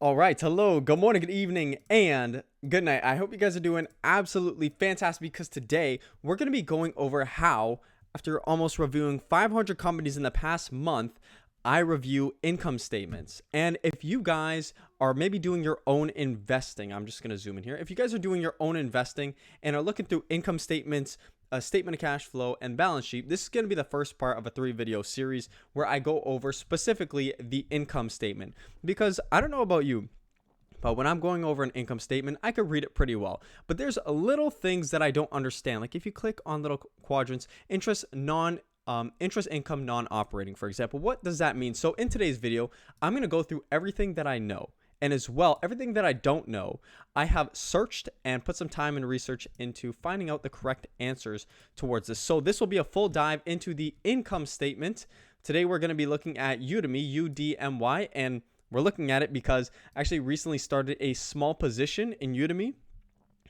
All right. Hello, good morning, good evening, and good night. I hope you guys are doing absolutely fantastic because today we're going to be going over how, after almost reviewing 500 companies in the past month, I review income statements. And if you guys are maybe doing your own investing, I'm just going to zoom in here. If you guys are doing your own investing and are looking through income statements, a statement of cash flow, and balance sheet, this is going to be the first part of a 3-video series where I go over specifically the income statement. Because I don't know about you, but when I'm going over an income statement, I could read it pretty well. But there's little things that I don't understand. Like if you click on little quadrants, interest income non-operating, for example, what does that mean? So in today's video, I'm going to go through everything that I know. And as well, everything that I don't know, I have searched and put some time and research into finding out the correct answers towards this. So this will be a full dive into the income statement. Today, we're going to be looking at Udemy, UDMY, and we're looking at it because I actually recently started a small position in Udemy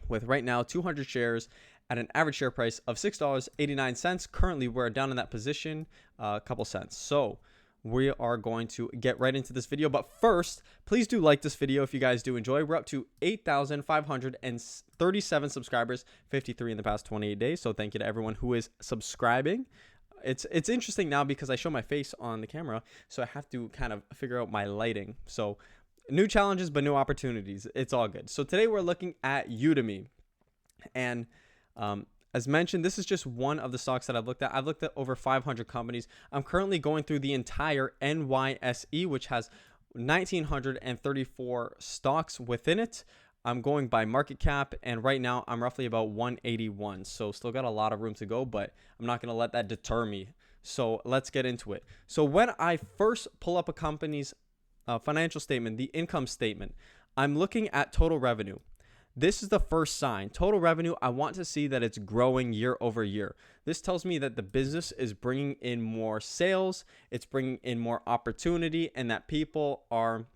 with right now 200 shares at an average share price of $6.89. Currently, we're down in that position a couple cents. So we are going to get right into this video, but first, please do like this video if you guys do enjoy. We're up to 8,537 subscribers, 53 in the past 28 days. So thank you to everyone who is subscribing. It's interesting now because I show my face on the camera, so I have to kind of figure out my lighting. So new challenges, but new opportunities. It's all good. So today we're looking at Udemy, and as mentioned, this is just one of the stocks that I've looked at. I've looked at over 500 companies. I'm currently going through the entire NYSE, which has 1,934 stocks within it. I'm going by market cap, and right now I'm roughly about 181. So still got a lot of room to go, but I'm not going to let that deter me. So let's get into it. So when I first pull up a company's financial statement, the income statement, I'm looking at total revenue. This is the first sign. Total revenue, I want to see that it's growing year over year. This tells me that the business is bringing in more sales, it's bringing in more opportunity, and that people are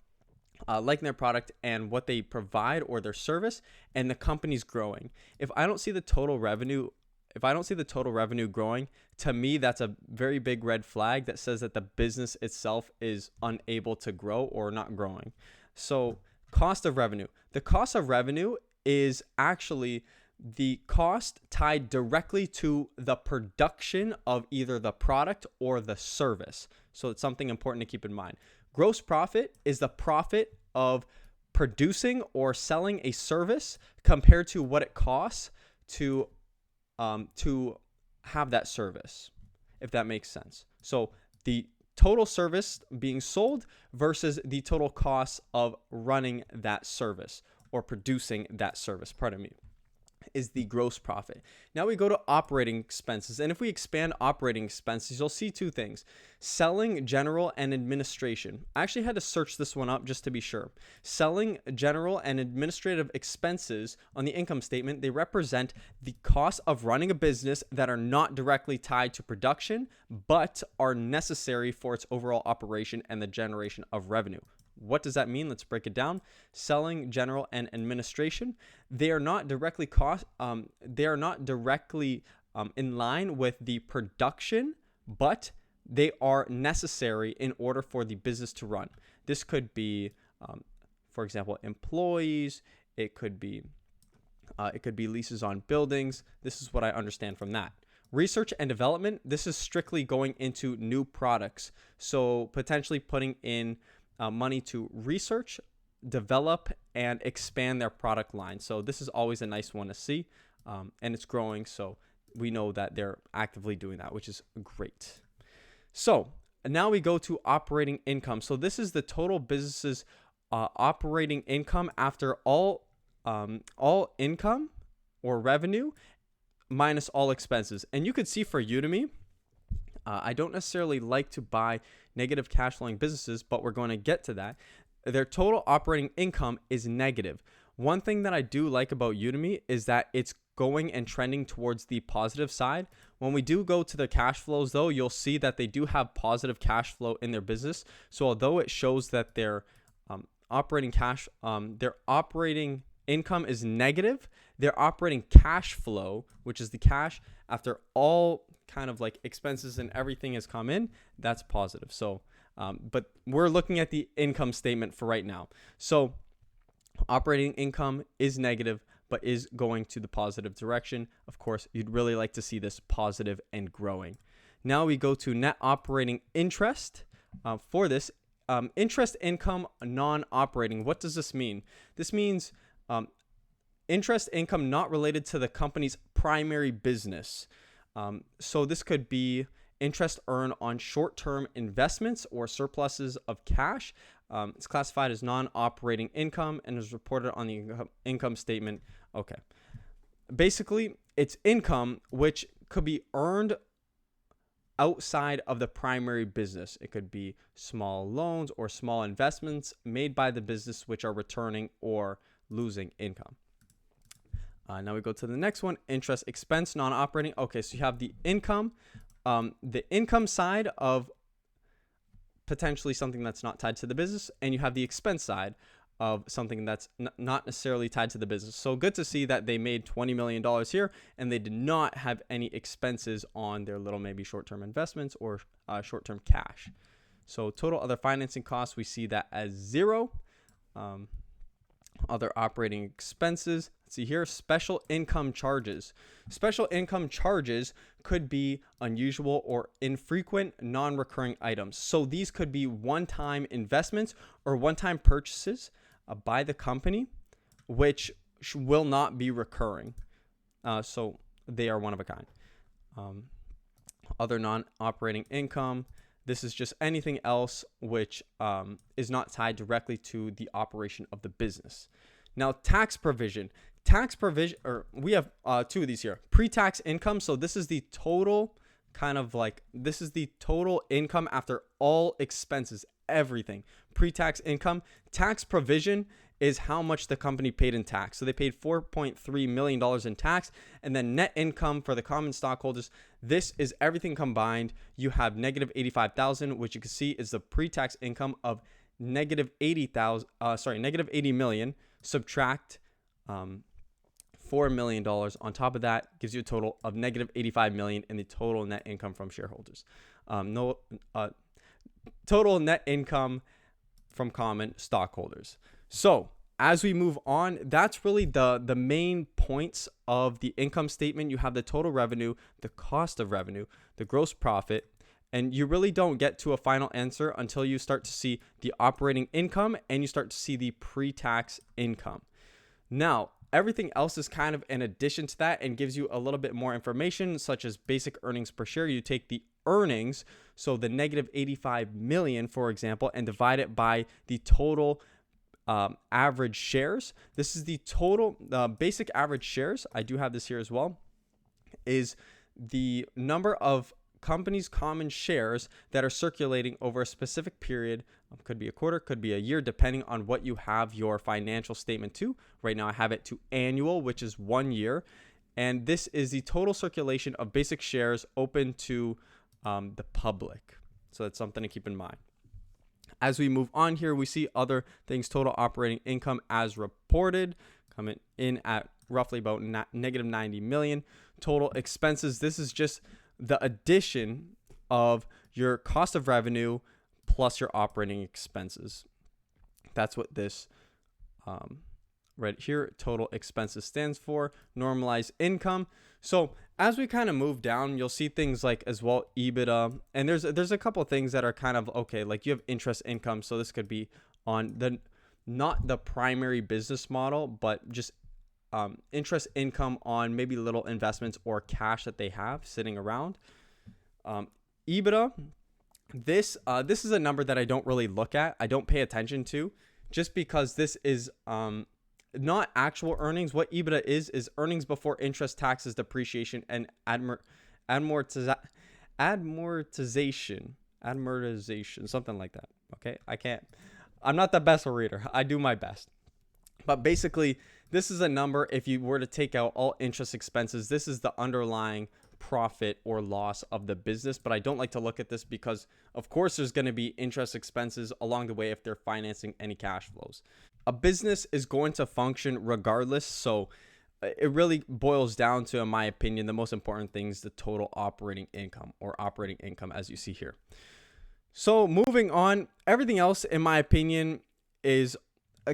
liking their product and what they provide or their service, and the company's growing. If I don't see the total revenue growing, to me, that's a very big red flag that says that the business itself is unable to grow or not growing. So cost of revenue. The cost of revenue is actually the cost tied directly to the production of either the product or the service. So it's something important to keep in mind. Gross profit is the profit of producing or selling a service compared to what it costs to have that service, if that makes sense. So the total service being sold versus the total cost of running that service or producing that service, is the gross profit. Now we go to operating expenses. And if we expand operating expenses, you'll see two things: selling, general, and administration. I actually had to search this one up just to be sure. Selling, general, and administrative expenses on the income statement, they represent the cost of running a business that are not directly tied to production, but are necessary for its overall operation and the generation of revenue. What does that mean? Let's break it down. Selling, general, and administration. They are not directly in line with the production, but they are necessary in order for the business to run. This could be, for example, employees. It could be leases on buildings. This is what I understand from that. Research and development. This is strictly going into new products. So potentially putting in money to research, develop, and expand their product line. So this is always a nice one to see, and it's growing. So we know that they're actively doing that, which is great. So now we go to operating income. So this is the total business's operating income after all income or revenue minus all expenses. And you could see for Udemy, I don't necessarily like to buy negative cash flowing businesses, but we're going to get to that. Their total operating income is negative. One thing that I do like about Udemy is that it's going and trending towards the positive side. When we do go to the cash flows, though, you'll see that they do have positive cash flow in their business. So although it shows that their operating income is negative, their operating cash flow, which is the cash after all kind of like expenses and everything has come in, that's positive. So But we're looking at the income statement for right now. So operating income is negative, but is going to the positive direction. Of course, you'd really like to see this positive and growing. Now we go to net operating interest. For this, interest income non-operating. What does this mean? This means interest income not related to the company's primary business. So this could be interest earned on short-term investments or surpluses of cash. It's classified as non-operating income and is reported on the income statement. Okay. Basically, it's income which could be earned outside of the primary business. It could be small loans or small investments made by the business which are returning or losing income. Now we go to the next one, interest expense non-operating. Okay, so you have the income side of potentially something that's not tied to the business, and you have the expense side of something that's not necessarily tied to the business. So good to see that they made $20 million here, and they did not have any expenses on their little maybe short-term investments or short-term cash. So total other financing costs, we see that as zero. Other operating expenses. Let's see here, special income charges. Special income charges could be unusual or infrequent non-recurring items. So these could be one-time investments or one-time purchases by the company, which will not be recurring. So they are one of a kind. Other non-operating income. This is just anything else which is not tied directly to the operation of the business. Now, tax provision. Or we have two of these here. Pre-tax income. So this is the total this is the total income after all expenses, everything. Pre-tax income. Tax provision is how much the company paid in tax. So they paid $4.3 million in tax. And then net income for the common stockholders, this is everything combined. You have negative $85,000, which you can see is the pre-tax income of negative $80 million. Subtract $4 million on top of that gives you a total of negative $85 million in the total net income from shareholders. Total net income from common stockholders. So as we move on, that's really the main points of the income statement. You have the total revenue, the cost of revenue, the gross profit, and you really don't get to a final answer until you start to see the operating income and you start to see the pre-tax income. Now, everything else is kind of an addition to that and gives you a little bit more information, such as basic earnings per share. You take the earnings, so the negative 85 million, for example, and divide it by the total average shares. This is the total basic average shares. I do have this here as well, is the number of company's common shares that are circulating over a specific period. Could be a quarter, could be a year, depending on what you have your financial statement to. Right now I have it to annual, which is 1 year. And this is the total circulation of basic shares open to the public. So that's something to keep in mind. As we move on here, we see other things. Total operating income as reported coming in at roughly about negative 90 million. Total expenses. This is just the addition of your cost of revenue plus your operating expenses. That's what this right here, total expenses, stands for. Normalized income. So as we kind of move down, you'll see things like as well EBITDA, and there's a couple of things that are kind of okay. Like you have interest income, so this could be on the not the primary business model, but just interest income on maybe little investments or cash that they have sitting around. EBITDA, this is a number that I don't really look at. I don't pay attention to, just because this is not actual earnings. What EBITDA is earnings before interest, taxes, depreciation, and amortization, something like that. Okay, I'm not the best reader. I do my best. But basically, this is a number. If you were to take out all interest expenses, this is the underlying profit or loss of the business. But I don't like to look at this because, of course, there's going to be interest expenses along the way if they're financing any cash flows. A business is going to function regardless. So it really boils down to, in my opinion, the most important thing is the total operating income, or operating income, as you see here. So moving on, everything else in my opinion is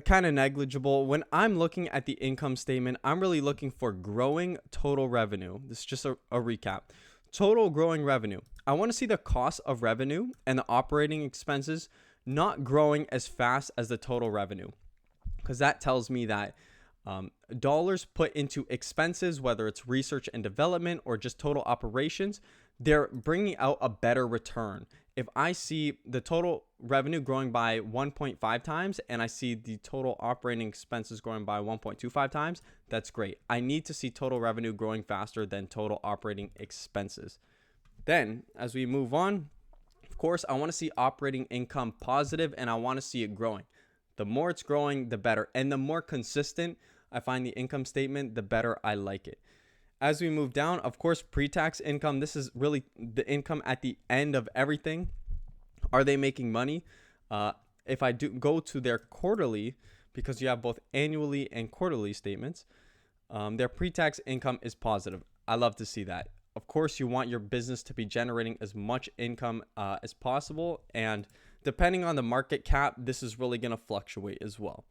kind of negligible. When I'm looking at the income statement, I'm really looking for growing total revenue. This is just a recap. Total growing revenue. I want to see the cost of revenue and the operating expenses not growing as fast as the total revenue, because that tells me that dollars put into expenses, whether it's research and development or just total operations, they're bringing out a better return. If I see the total revenue growing by 1.5 times and I see the total operating expenses growing by 1.25 times, that's great. I need to see total revenue growing faster than total operating expenses. Then, as we move on, of course, I want to see operating income positive and I want to see it growing. The more it's growing, the better. And the more consistent I find the income statement, the better I like it. As we move down, of course, pre-tax income, this is really the income at the end of everything. Are they making money? If I do go to their quarterly, because you have both annually and quarterly statements, their pre-tax income is positive. I love to see that. Of course, you want your business to be generating as much income as possible. And depending on the market cap, this is really going to fluctuate as well.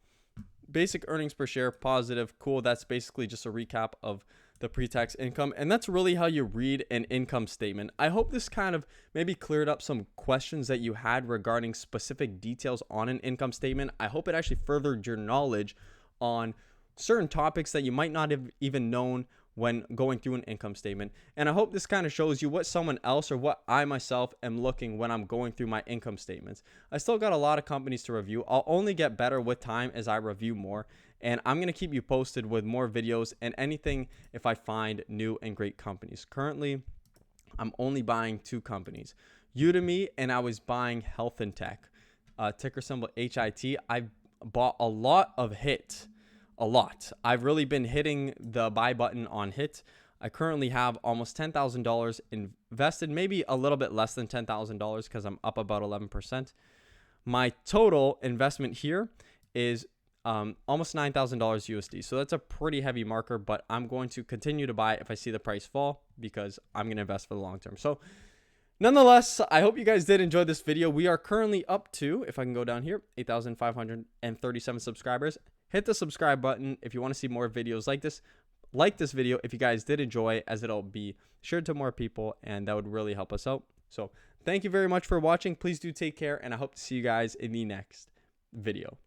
Basic earnings per share, positive, cool. That's basically just a recap of the pre-tax income. And that's really how you read an income statement. I hope this kind of maybe cleared up some questions that you had regarding specific details on an income statement. I hope it actually furthered your knowledge on certain topics that you might not have even known when going through an income statement. And I hope this kind of shows you what someone else or what I myself am looking when I'm going through my income statements. I still got a lot of companies to review. I'll only get better with time as I review more. And I'm going to keep you posted with more videos and anything if I find new and great companies. Currently, I'm only buying 2 companies, Udemy, and I was buying Health and Tech, ticker symbol HIT. I bought a lot of HIT. A lot. I've really been hitting the buy button on HIT. I currently have almost $10,000 invested, maybe a little bit less than $10,000 because I'm up about 11%. My total investment here is almost $9,000 USD. So that's a pretty heavy marker, but I'm going to continue to buy if I see the price fall because I'm going to invest for the long term. So nonetheless, I hope you guys did enjoy this video. We are currently up to, if I can go down here, 8,537 subscribers. Hit the subscribe button if you want to see more videos like this. Like this video if you guys did enjoy, as it'll be shared to more people and that would really help us out. So thank you very much for watching. Please do take care and I hope to see you guys in the next video.